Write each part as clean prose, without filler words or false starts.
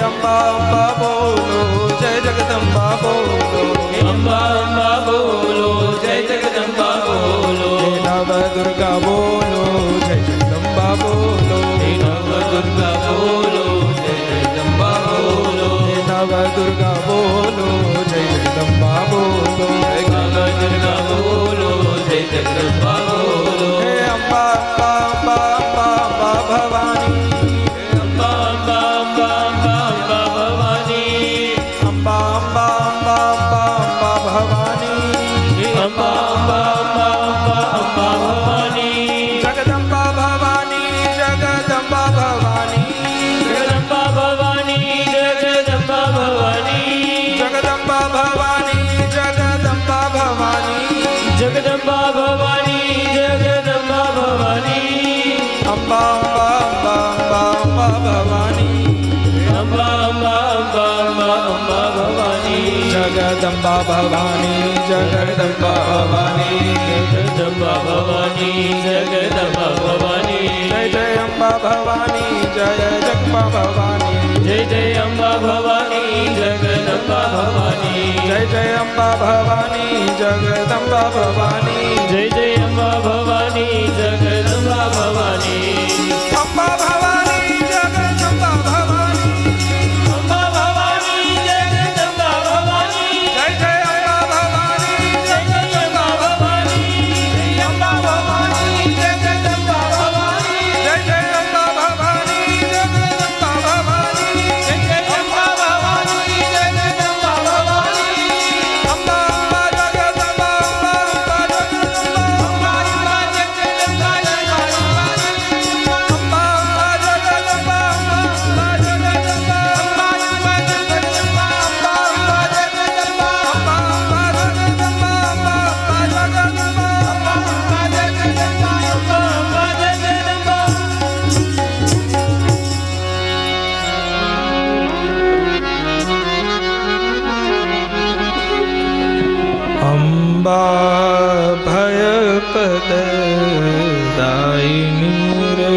અંબા અંબા બોલો જય જગદંબા બોલો અંબા અંબા બોલો જય જગદંબા બોલો નવ દુર્ગા બોલો જય જગદંબા બોલો નવ દુર્ગા બોલો જય જગદંબા બોલો નવ દુર્ગા બોલો જય જગદંબા બોલો નવ દુર્ગા બોલો જય જગદંબા બોલો હે અંબા અંબા અંબા અંબા અંબા ભવાની અંબા અંબા અંબા અંબા અંબા ભવાની અંબા અંબા અંબા અંબા અંબા ભવાની અંબા અંબા અંબા અંબા અંબા ભવાની જગદંબા ભવાની જગદંબા ભવાની જગદંબા ભવાની જગદંબા ભવાની જગદંબા ભવાની જગદંબા ભવાની જગદંબા ભવાની જગદંબા ભવાની અંબા અંબા અંબા અંબા અંબા ભવાની અંબા અંબા અંબા અંબા અંબા ભવાની જગદંબા ભવાની જગદંબા ભવાની જગદંબા ભવાની જગદંબા ભવાની જય જય અંબા ભવાની જય જગદંબા ભવાની જય જય અંબા ભવાની જગદંબા ભવાની જય જય અંબા ભવાની જગદંબા ભવાની જય જય અંબા ભવાની જગદંબા ભવાની અંબા ભવાની જગદંબા ભવાની અંબા ભવાની જગદંબા ભવાની જય જય અંબા ભવાની જગદંબા ભવાની અંબા ભવાની જગદંબા ભવાની જય જય અંબા ભવાની જગદંબા ભવાની જય જય અંબા ભવાની જગદંબા ભવાની અંબા અંબા જગદંબા અંબા અંબા જગદંબા અંબા અંબા જગદંબા અંબા ભયપદ દાયિની રે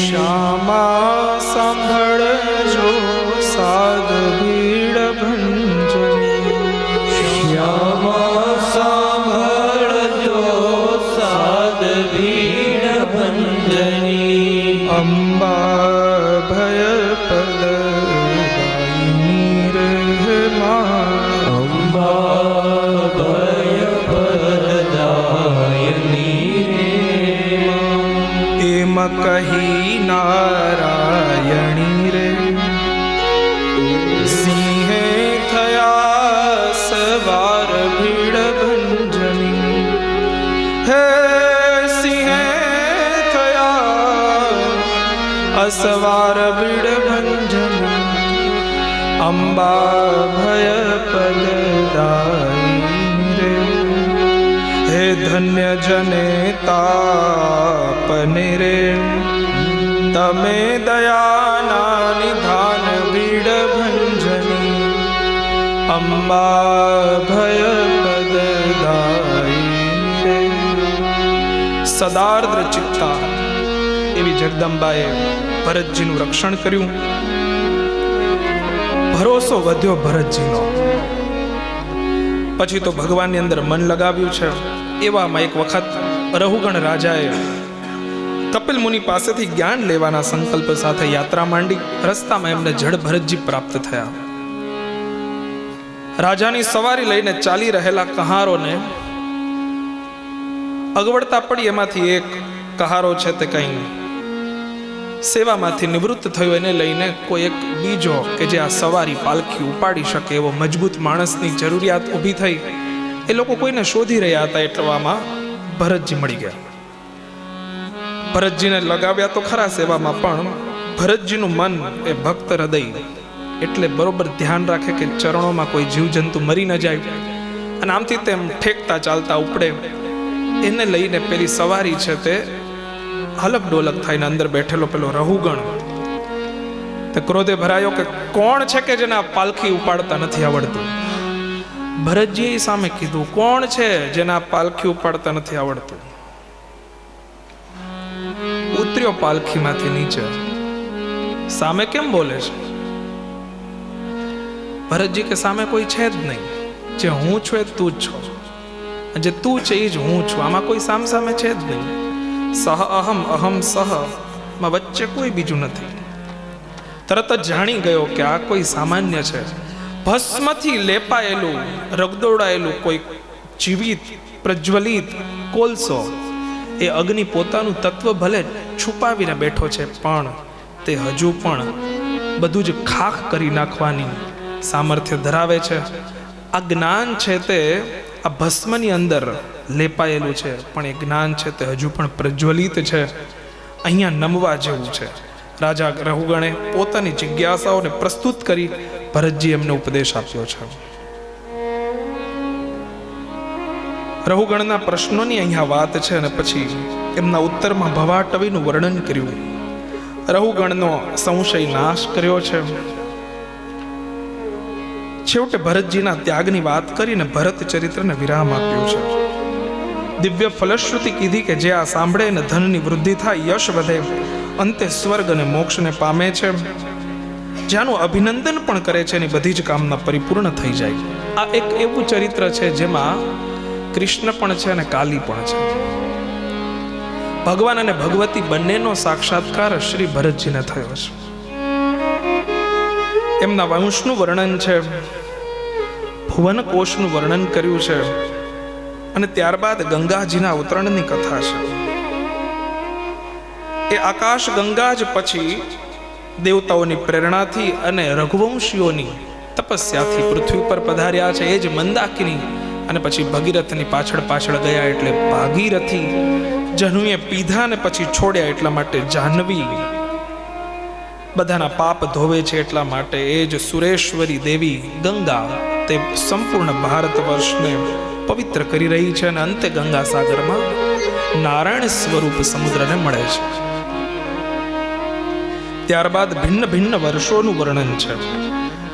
શ્યામા સાંભળજો સાદ ભીડ ભંજની શ્યામા સાંભળજો સાદ ભીડ ભંજની અંબા ભયપદ દાયિની રે અંબા ભયપદદાયિની એમ કહી નારાયણી રે સિંહે થયા સવાર ભીડ ભંજની હે સિંહે થયા અસવાર ભીડ ભંજની અંબા ભયપદ દાયિની રે હે ધન્ય જનેતાપને રે તમે દયાના નિધાન ભીડ ભંજની અંબા ભયપદ દાયિની રે સદાર્દ્ર ચિત્તા એવી જગદંબાએ ભરતજીનું રક્ષણ કર્યું. ભરોસો વધ્યો ભરતજીનો. પછી તો ભગવાનની અંદર મન લગાવ્યું છે. એવામાં એક વખત રહુગણ રાજાએ કપિલ મુનિ પાસેથી જ્ઞાન લેવાના સંકલ્પ સાથે યાત્રા માંડી. રસ્તામાં એમને જડ ભરતજી પ્રાપ્ત થયા. રાજાની સવારી લઈને ચાલી રહેલા કહારોને અગવડતા પડી. એમાંથી એક કહારો છે તે કંઈ સેવામાંથી નિવૃત્ત થયો. એને લઈને કોઈ એક બીજો કે જે આ સવારી પાલખી ઉપાડી શકે એવો મજબૂત માણસની જરૂરિયાત ઊભી થઈ. એ લોકો કોઈને શોધી રહ્યા હતા. એટલામાં ભરતજી મળી ગયા. ભરતજીને લગાવ્યા તો ખરા સેવામાં, પણ ભરતજીનું મન એ ભક્ત હૃદય એટલે બરોબર ધ્યાન રાખે કે ચરણોમાં કોઈ જીવજંતુ મરી ન જાય. અને આમથી તેમ ઠેકતા ચાલતા ઉપડે. એને લઈને પેલી સવારી છે તે હલક ડોલક થઈને અંદર બેઠેલો પેલો રહુગણ તે ક્રોધે ભરાયો કે કોણ છે કે જેને આ પાલખી ઉપાડતા નથી આવડતું. ભરતજીએ સામે કીધું, કોણ છે જેના પાલખી ઉપાડતા નથી આવડતું? ઉતર્યો પાલખીમાંથી નીચે, સામે કેમ બોલે છે? ભરતજી કે સામે કોઈ છે જ નહીં, જે હું છું એ તું જ છો, જે તું છે એ જ હું છું, આમાં કોઈ સામ સામે છે જ નહીં. સહ અહમ અહમ સહ માં વચ્ચે કોઈ બીજું નથી. તરત જ જાણી ગયો કે આ કોઈ સામાન્ય છે, ભસ્મથી લેપાયેલું રગદોડાયેલું કોઈ જીવિત પ્રજ્વલિત કોલસો. એ અગ્નિ પોતાનું તત્વ ભલે છુપાવીને બેઠો છે, પણ તે હજુ પણ બધું જ ખાખ કરી નાખવાની સામર્થ્ય ધરાવે છે. આ જ્ઞાન છે તે આ ભસ્મની અંદર લેપાયેલું છે, પણ એ જ્ઞાન છે તે હજુ પણ પ્રજ્વલિત છે. અહીંયા નમવા જેવું છે. રાજા રહુગણે પોતાની જિજ્ઞાસાઓને પ્રસ્તુત કરી ભરતજી એમને ઉપદેશ આપ્યો છે. રહુગણના પ્રશ્નોની અહીંયા વાત છે અને પછી એમના ઉત્તરમાં ભવાટવીનું વર્ણન કર્યું. રહુગણનો સંશય નાશ કર્યો છે. છેવટે ભરતજીના ત્યાગની વાત કરીને ભરત ચરિત્રને વિરામ આપ્યું છે. દિવ્ય ફલશ્રુતિ કીધી કે જે આ સાંભળે ને ધનની વૃદ્ધિ થાય, યશ વધે, અંતે સ્વર્ગ અને મોક્ષને પામે છે. જેનું અભિનંદન પણ કરે છે એની બધી જ કામના પરિપૂર્ણ થઈ જાય. આ એક એવું ચરિત્ર છે જેમાં કૃષ્ણ પણ છે અને કાલી પણ છે. ભગવાન અને ભગવતી બંનેનો સાક્ષાત્કાર શ્રી ભરતજીને થયો છે. એમના વંશનું વર્ણન છે, ભુવન કોશનું વર્ણન કર્યું છે અને ત્યારબાદ ગંગાજીના અવતરણની કથા છે. એ આકાશ ગંગા જ પછી દેવતાઓની પ્રેરણાથી અને રઘુવંશીઓની તપસ્યાથી પૃથ્વી પર પધાર્યા છે. એ જ મંદાકિની અને પછી ભગીરથની પાછળ પાછળ ગયા એટલે ભાગીરથી. જહ્નુએ પીધા ને પછી છોડ્યા એટલા માટે જાહ્નવી. બધાના પાપ ધોવે છે એટલા માટે એ જ સુરેશ્વરી દેવી ગંગા તે સંપૂર્ણ ભારત વર્ષને પવિત્ર કરી રહી છે અને અંતે ગંગા સાગરમાં નારાયણ સ્વરૂપ સમુદ્રને મળે છે. ત્યારબાદ ભિન્ન ભિન્ન વર્ષોનું વર્ણન છે.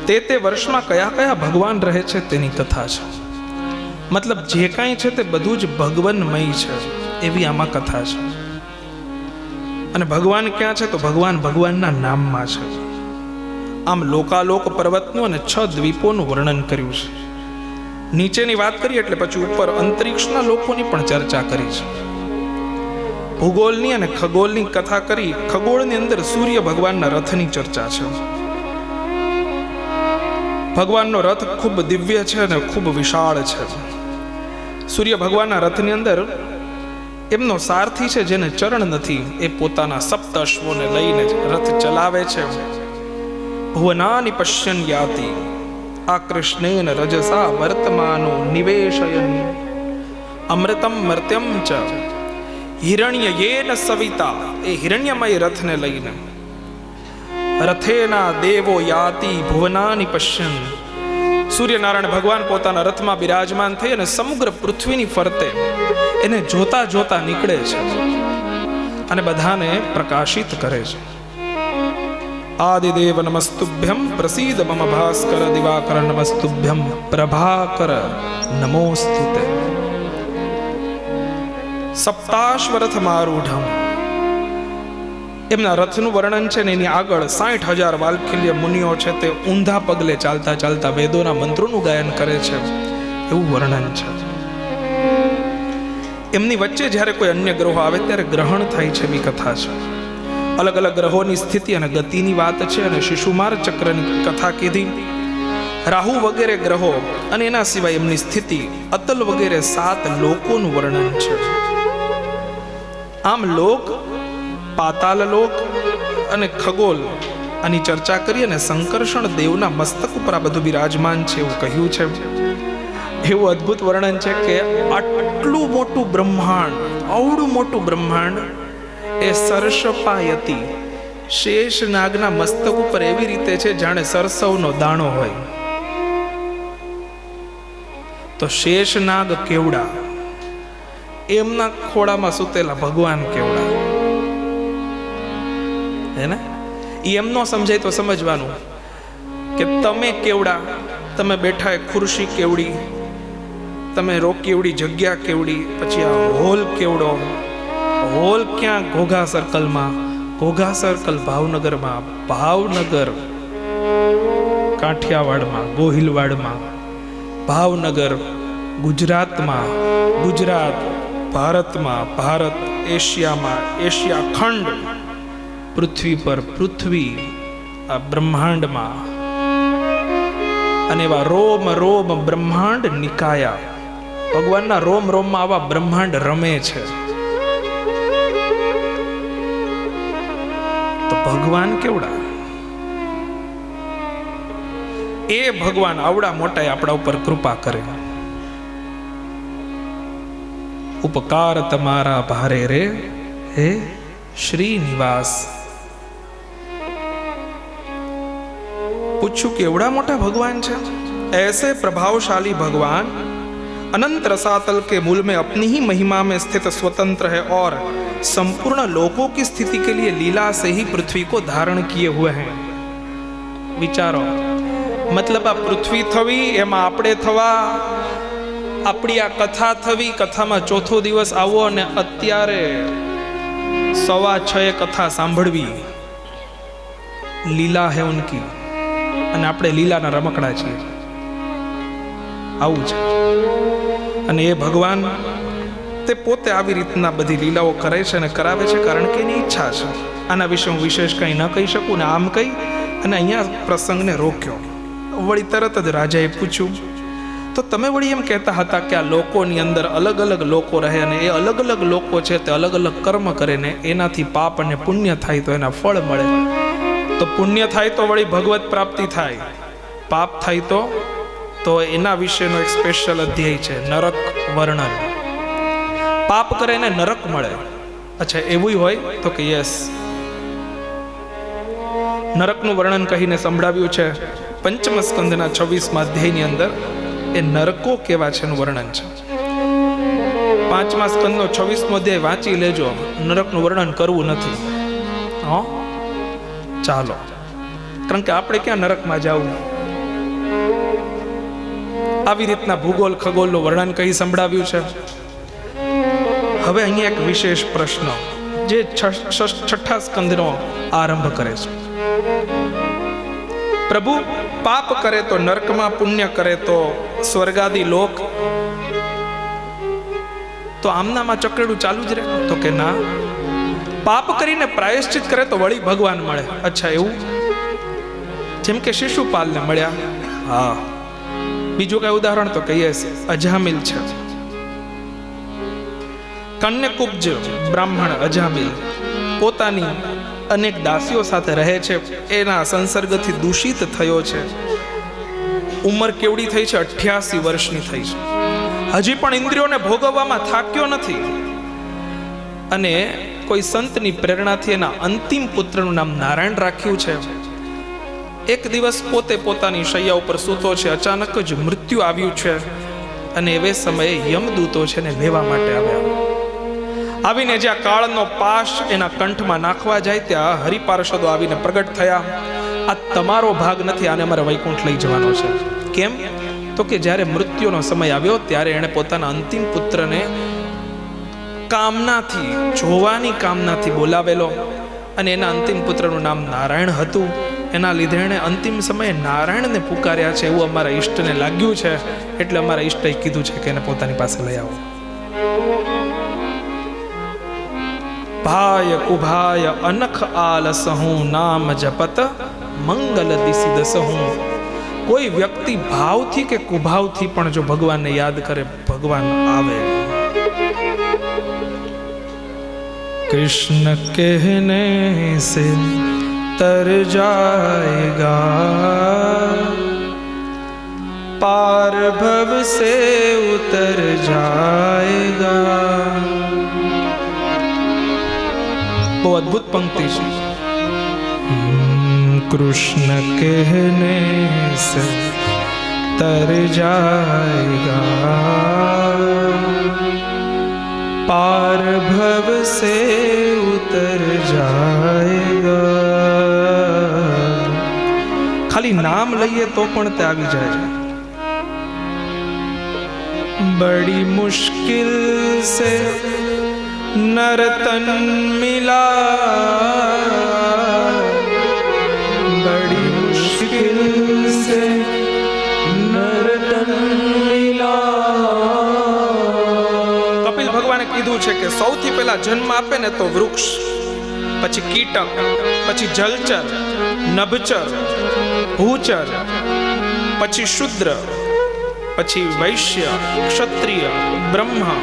તે વર્ષમાં કયા કયા ભગવાન રહે છે તેની કથા છે. મતલબ જે કાંઈ છે તે બધું જ ભગવાનમય છે એવી આમાં કથા છે. અને ભગવાન ક્યાં છે તો ભગવાન ભગવાનના નામમાં છે. આમ લોકાલોક પર્વતનું અને 6 દ્વીપોનું વર્ણન કર્યું છે. નીચેની વાત કરી એટલે પછી ઉપર અંતરિક્ષના લોકોની પણ ચર્ચા કરી છે. ભૂગોળની અને ખગોળની કથા કરી. ખગોળની અંદર સૂર્ય ભગવાનના રથની ચર્ચા છે. ભગવાનનો રથ ખૂબ દિવ્ય છે અને ખૂબ વિશાળ છે. સૂર્ય ભગવાનના રથની અંદર એમનો સારથી છે જેને ચરણ નથી, એ પોતાના સપ્ત અશ્વોને લઈને રથ ચલાવે છે. ભુવનાની પશ્યન યાતિ આ કૃષ્ણેન રજસા વર્તમાનો નિવેશયન અમૃતમ મર્ત્યમ ચ હિરણ્ય યેન સવિતા. એ હિરણ્યમય રથને લઈને રથેના દેવો યાતિ ભુવનાની પશ્યન. સૂર્યનારાયણ ભગવાન પોતાના રથમાં બિરાજમાન થઈ અને સમગ્ર પૃથ્વીની ફરતે એને જોતા જોતા નીકળે છે અને બધાને પ્રકાશિત કરે છે. આદિદેવ નમસ્તુભ્યમ પ્રસીદ મમ ભાસ્કર દિવાકર નમસ્તુભ્યમ પ્રભાકર નમોસ્તુતે. સપ્તાશ્વરથમારૂઢમ. એમના રથનું વર્ણન છે ને એની આગળ 60,000 વાલ્ખિલ્ય મુનિઓ છે તે ઊંધા પગલે ચાલતા ચાલતા વેદોના મંત્રોનું ગાયન કરે છે એવું વર્ણન છે. એમની વચ્ચે જ્યારે કોઈ અન્ય ગ્રહો આવે ત્યારે ગ્રહણ થાય છે એવી કથા છે. અલગ અલગ ગ્રહોની સ્થિતિ અને ગતિની વાત છે અને શિશુમાર ચક્રની કથા કીધી. રાહુ વગેરે ગ્રહો અને એના સિવાય એમની સ્થિતિ, અતલ વગેરે 7 લોકોનું વર્ણન છે. આમ લોક, પાતાલ લોક અને ખગોલ આની ચર્ચા કરી અને સંકર્ષણ દેવના મસ્તક ઉપર આ બધું બિરાજમાન છે એવું કહ્યું છે. એવું અદ્ભુત વર્ણન છે કે આટલું મોટું બ્રહ્માંડ, આવડું મોટું બ્રહ્માંડ એ સરસપાયતી શેષ નાગના મસ્તક ઉપર એવી રીતે છે જાણે સરસવનો દાણો હોય. તો શેષ નાગ કેવડા, એમના ખોળામાં સૂતેલા ભગવાન કેવડા. હે ને? એમ ન સમજાય તો સમજવાનું કે તમે કેવડા તમે બેઠા એ ખુરશી કેવડી, તમે રોકી એવડી જગ્યા કેવડી, પછી આ હોલ કેવડો, હોલ ક્યાં? ઘોઘા સર્કલમાં. ઘોઘા સર્કલ ભાવનગરમાં, ભાવનગર કાઠિયાવાડમાં, ગોહિલવાડમાં, ભાવનગર ગુજરાતમાં, ગુજરાત ભારતમાં, ભારત એશિયામાં, એશિયા ખંડ પૃથ્વી પર, પૃથ્વી આ બ્રહ્માંડમાં, અને એવા રોમ રોમ બ્રહ્માંડ નિકાયા. ભગવાનના રોમ રોમમાં આવા બ્રહ્માંડ રમે છે. તો ભગવાન કેવડા? એ ભગવાન આવડા મોટા આપણા ઉપર કૃપા કરે. ઉપકાર તમારા ભારે રે હે શ્રીનિવાસ. પૂછ્યું કે એવડા મોટા ભગવાન છે? ऐसे प्रभावशाली भगवान अनंत रसातल के मूल में अपनी ही महिमा में स्थित स्वतंत्र है और संपूर्ण लोकों की स्थिति के लिए लीला से ही पृथ्वी को धारण किए हुए हैं. विचारो, मतलब आ पृथ्वी थवी एमा आपणे थवा, આપણી આ કથા થવી, કથામાં ચોથો દિવસ આવો અને અત્યારે 6:15 કથા સાંભળવી. લીલા હે ઉનકી, અને આપણે લીલાના રમકડા છીએ. આવું છે. અને એ ભગવાન તે પોતે આવી રીતના બધી લીલાઓ કરે છે અને કરાવે છે, કારણ કે એની ઈચ્છા છે. આના વિશે હું વિશેષ કંઈ ન કહી શકું ને આમ કહી અને અહીંયા પ્રસંગને રોક્યો. વળી તરત જ રાજાએ પૂછ્યું, તો તમે વળી એમ કહેતા હતા કે આ લોકોની અંદર અલગ અલગ લોકો રહે અને એ અલગ અલગ લોકો છે તે અલગ અલગ કર્મ કરે ને એનાથી પાપ અને પુણ્ય થાય તો એના ફળ મળે. તો પુણ્ય થાય તો વળી ભગવત પ્રાપ્તિ થાય, પાપ થાય તો એના વિશેનો એક સ્પેશિયલ અધ્યાય છે, નરક વર્ણન. પાપ કરે એને નરક મળે. અચ્છા, એવું હોય તો કે યસ. નરકનું વર્ણન કહીને સંભળાવ્યું છે પંચમ સ્કંદના 26મા અધ્યાયની અંદર. એ નરકો કેવા છે એનું વર્ણન છે. 5મા સ્કંદનો 26મો અધ્યાય વાંચી લેજો. નરકનું વર્ણન કરવું નથી. ચાલો, કારણ કે આપણે ક્યાં નરકમાં જવું. આવી રીતના ભૂગોળ ખગોળનું વર્ણન કહી સંભળાવ્યું છે. હવે અહીંયા એક વિશેષ પ્રશ્ન જે 6ઠ્ઠા સ્કંદનો આરંભ કરે છે. પ્રભુ પાપ કરે તો નરકમાં, પુણ્ય કરે તો સ્વર્ગાદી લોક, તો આમનામાં ચકડું ચાલુ જ રહે? તો કે ના, પાપ કરીને પ્રાયશ્ચિત કરે તો વળી ભગવાન મળે. અચ્છા, એવું? જેમ કે શિશુપાલને મળ્યા. હા. બીજું કઈ ઉદાહરણ? તો કહીએ અજામિલ છે. કન્યાકુબ્જ બ્રાહ્મણ અજામિલ પોતાની અનેક દાસીઓ સાથે રહે છે. એના સંસર્ગથી દૂષિત થયો છે. ઉંમર કેવડી થઈ છે? 88 વર્ષની થઈ છે. હજી પણ ઇન્દ્રિયોને ભોગવવામાં થાક્યો નથી. અને કોઈ સંતની પ્રેરણાથી એના અંતિમ પુત્રનું નામ નારાયણ રાખ્યું છે. એક દિવસ પોતે પોતાની શૈયા ઉપર સૂતો છે. અચાનક જ મૃત્યુ આવ્યું છે. અને એવે સમયે યમદૂતો છે ને લેવા માટે આવ્યા. આવીને જ્યાં કાળનો પાશ એના કંઠમાં નાખવા જાય ત્યાં હરિપાર્ષદો આવીને પ્રગટ થયા. આ તમારો ભાગ નથી, આને અમારે વૈકુંઠ લઈ જવાનો છે. કેમ? તો કે જ્યારે મૃત્યુનો સમય આવ્યો ત્યારે એણે પોતાના અંતિમ પુત્રને કામનાથી, જોવાની કામનાથી બોલાવેલો. અને એના અંતિમ પુત્રનું નામ નારાયણ હતું. એના લીધે એણે અંતિમ સમયે નારાયણને પુકાર્યા છે એવું અમારા ઈષ્ટને લાગ્યું છે. એટલે અમારા ઈષ્ટએ કીધું છે કે એને પોતાની પાસે લઈ આવો. ભાય કુભાય અનખ આલસહું નામ જપત મંગલ દિસિદસહું. કોઈ વ્યક્તિ ભાવથી કે કુભાવથી પણ જો ભગવાનને યાદ કરે, ભગવાન આવે. કૃષ્ણ કહેને સે तर जाएगा, पार भव से उतर जाएगा. બહુ અદ્ભુત પંક્તિ છે. કૃષ્ણ કહેને સે तर जाएगा, पार भव से उतर जाएगा. ખાલી નામ લઈએ તો પણ તે આવી જાય છે. बड़ी मुश्किल से नर तन मिला, बड़ी मुश्किल से नर तन मिला। કપિલ ભગવાને કીધું છે કે સૌથી પહેલા જન્મ આપે ને તો વૃક્ષ, પછી કીટક, પછી જલચર, નભચર, ભૂચર, પછી શુદ્ર, પછી વૈશ્ય, ક્ષત્રિય, બ્રહ્મા,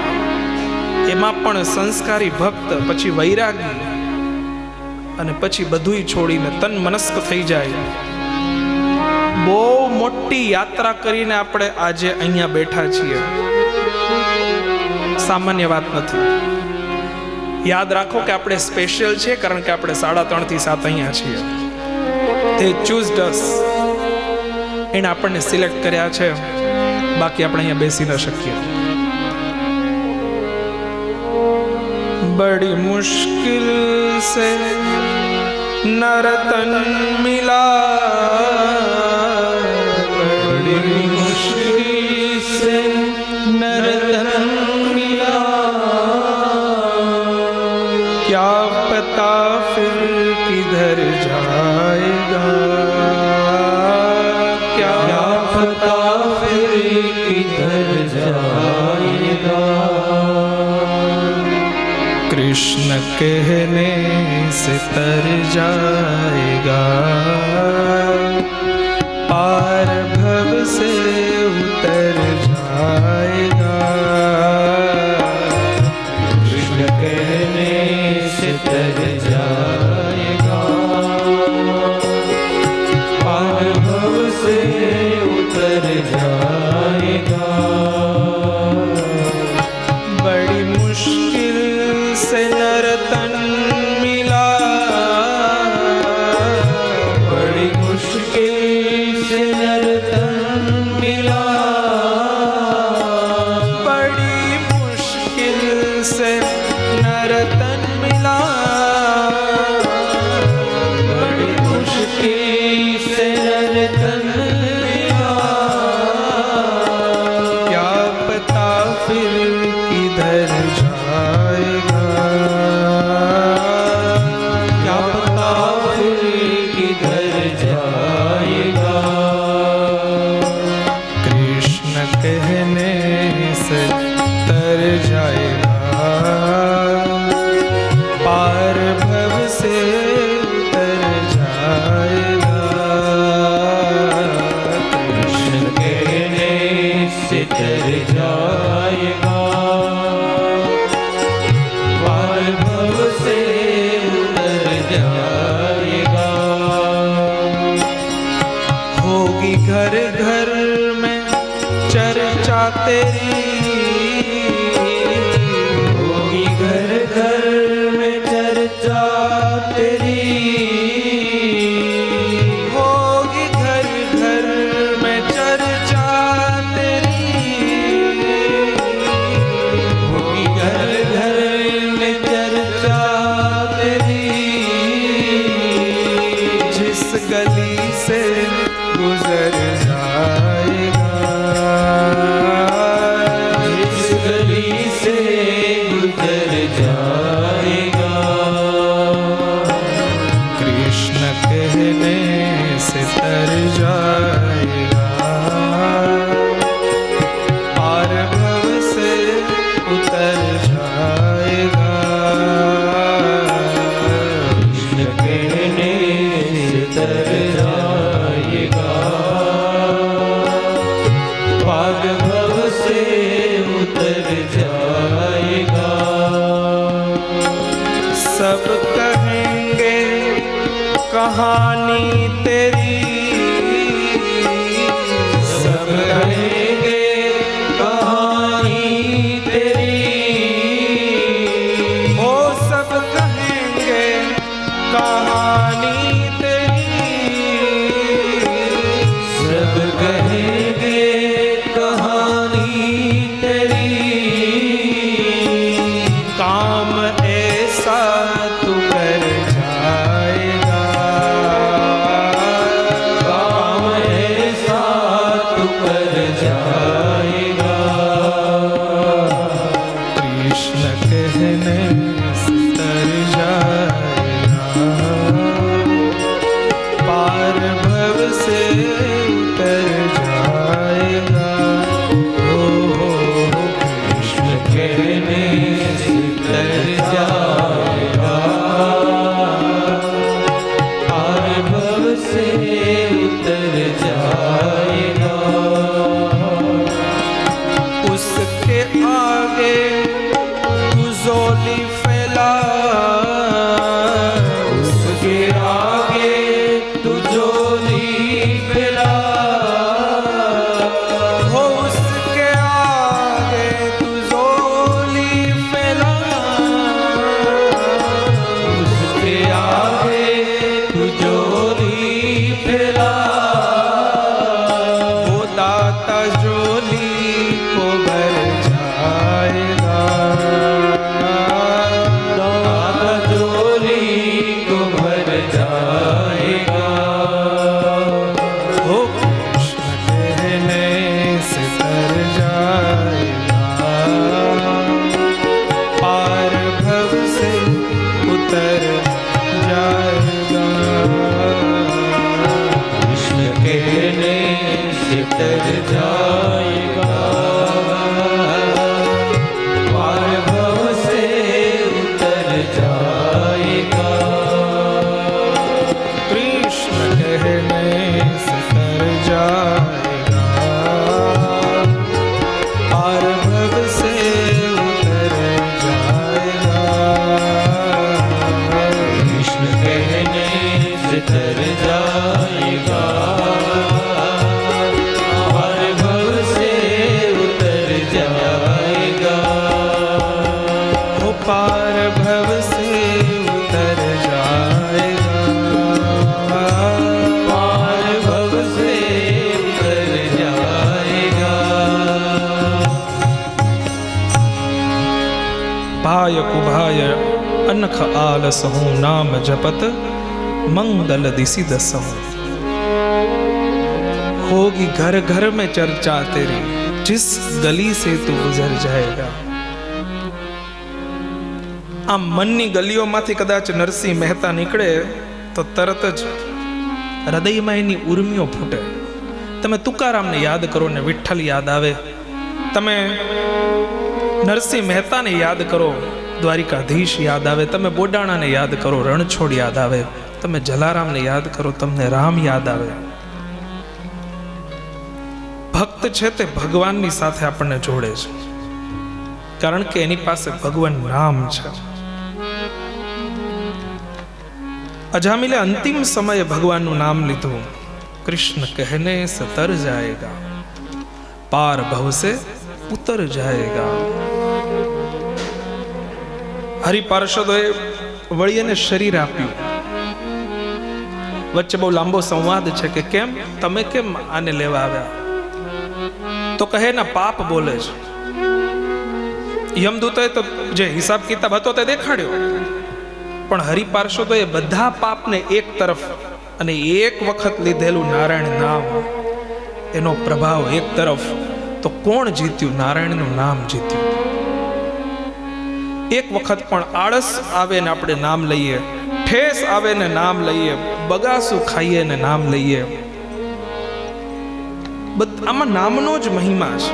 એમાં પણ સંસ્કારી ભક્ત, પછી વૈરાગી, અને પછી બધુંય છોડીને તન મનસ્ક થઈ જાય. બહુ મોટી યાત્રા કરીને આપણે આજે અહીંયા બેઠા છીએ, સામાન્ય વાત નથી. યાદ રાખો કે આપણે સ્પેશિયલ છે, કારણ કે આપણે 3:30 થી 7 અહીંયા છીએ. તે ચૂઝડ અસ, એને આપણને સિલેક્ટ કર્યા છે, બાકી આપણે અહીંયા બેસી ન શકીએ. बड़ी मुश्किल से नर तन मिला, बड़ी मुश्किल से नर तन मिला, क्या पता फिर किधर जाएगा, क्या पता फिर किधर जाएगा. कृष्ण कहने से तर जाएगा, पार भव से उतर जाएगा. कृष्ण कहने से तर जाएगा, पार भव से उतर जाएगा. बड़ी मुश्किल से नर तन मिला, बड़ी मुश्किल से नर तन मिला, बड़ी मुश्किल से नर तन मिला, बड़ी मुश्किल से नर तन मिला, क्या पता फिर किधर जाएगा, क्या पता फिर किधर जाएगा. कृष्ण कहने से तर जाएगा, पार भव से तर जाएगा. कृष्ण कहने से तर जाएगा, पार भव से उतर जाएगा. होगी घर घर में चर्चा तेरी, होगी घर घर में चर्चा तेरी, होगी घर घर में चर्चा तेरी, होगी घर घर में चर्चा तेरी. जिस गली से गुजर जाएगा, जिस गली से गुजर जाएगा, कृष्ण कहने से तर जाएगा, पार भव से उतर जाएगा. कृष्ण कहने से तर जाएगा, पार भव से उतर जाएगा. सब कहेंगे कहानी तेरी, सब कहेंगे कहानी तेरी, ओ सब कहेंगे कहानी तेरी, सब कहेंगे कहानी तेरी. काम ऐसा तू कर जाएगा, काम ऐसा तू कर जाएगा, कहने से तर जाएगा, पार भव से उतर जाएगा। हो कृष्ण कहने से तर जाएगा, पार भव से उतर जाएगा। उसके आगे तू झोली फैला, उसके आगे तू झोली फैला, हो उसके आगे तू झोली फैला, उसके आगे तू झोली फैला। वो दाता झोली को भर जाएगा, दाता झोली को भर जाएगा। हो कृष्ण कहने से तर जाएगा, पार भव से उतर जाएगा। कृष्ण कहने से तर जाएगा, पार भव से उतर जाएगा। कृष्ण कहने से तर जाएगा, पार भव से उतर जाएगा। कृष्ण कहने से तर जाएगा, पार भव से उतर जाएगा। वो पार भव से उतर जाएगा, पार भव से उतर जाएगा। भाय कुभाय अनख आलस हूँ, नाम जपत मंगल दिशि दसहूँ। होगी घर घर में चर्चा तेरी, जिस गली से तू गुजर जाएगा। આ મનની ગલીઓમાંથી કદાચ નરસિંહ મહેતા નીકળે તો તરત જ હૃદયમાં એની ઉર્મિઓ ફૂટે. તમે તુકારામને યાદ કરો ને વિઠ્ઠલ યાદ આવે, તમે નરસિંહ મહેતાને યાદ કરો, દ્વારિકાધીશ યાદ આવે, તમે બોડાણાને યાદ કરો, રણછોડ યાદ આવે, તમે જલારામને યાદ કરો, તમને રામ યાદ આવે. ભક્ત છે તે ભગવાનની સાથે આપણને જોડે છે, કારણ કે એની પાસે ભગવાન નામ છે. અજામિલે અંતિમ સમયે ભગવાનનું નામ લીધું. કૃષ્ણ કહેને સે તર જાએગા, પાર ભવ સે ઉતર જાએગા. હરિ પાર્ષદોએ વળી એને શરીર આપ્યું. વચ્ચે બહુ લાંબો સંવાદ છે કે કેમ તમે કેમ આને લેવા આવ્યા, તો કહે ના પાપ બોલે છે. યમદૂતોએ તો જે હિસાબ કિતાબ હતો તે દેખાડ્યો, પણ હરિપાર્ષદોએ બધા પાપને એક તરફ અને એક વખત લીધેલું નારાયણ નામ, એનો પ્રભાવ એક તરફ, તો કોણ જીત્યું? નારાયણનું નામ જીત્યું. એક વખત પણ આળસ આવે ને આપણે નામ લઈએ, ઠેસ આવે ને નામ લઈએ, બગાસું ખાઈએ ને નામ લઈએ, આમાં નામનો જ મહિમા છે.